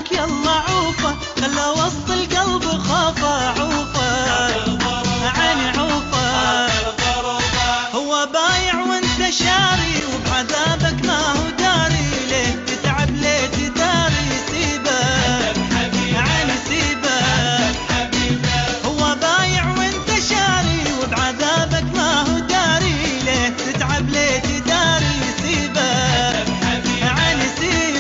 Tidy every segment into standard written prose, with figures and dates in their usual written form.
عذابك يلا عوفه، خلى وسط القلب خافه عوفه عيني عوفه. هو بايع وانت شاري وبعذابك ما هو داري، ليه تتعب ليه تداري؟ سيبه عيني سيبه. هو بايع وانت شاري وبعذابك ما هو داري، ليه تتعب ليه تداري؟ سيبه عيني سيبه.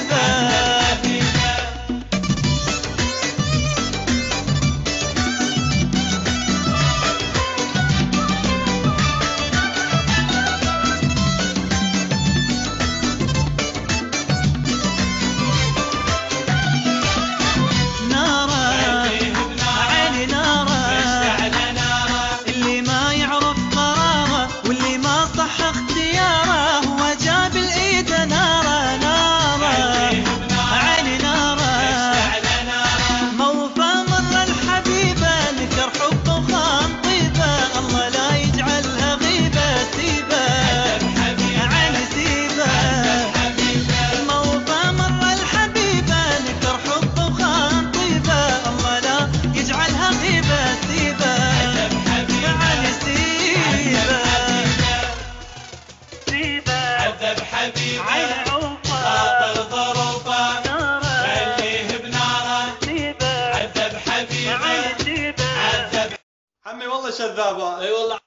عين عوفة خاطر ظروفه خليه بناره عذب حبيبه عذب. عمي والله شذابه. اي والله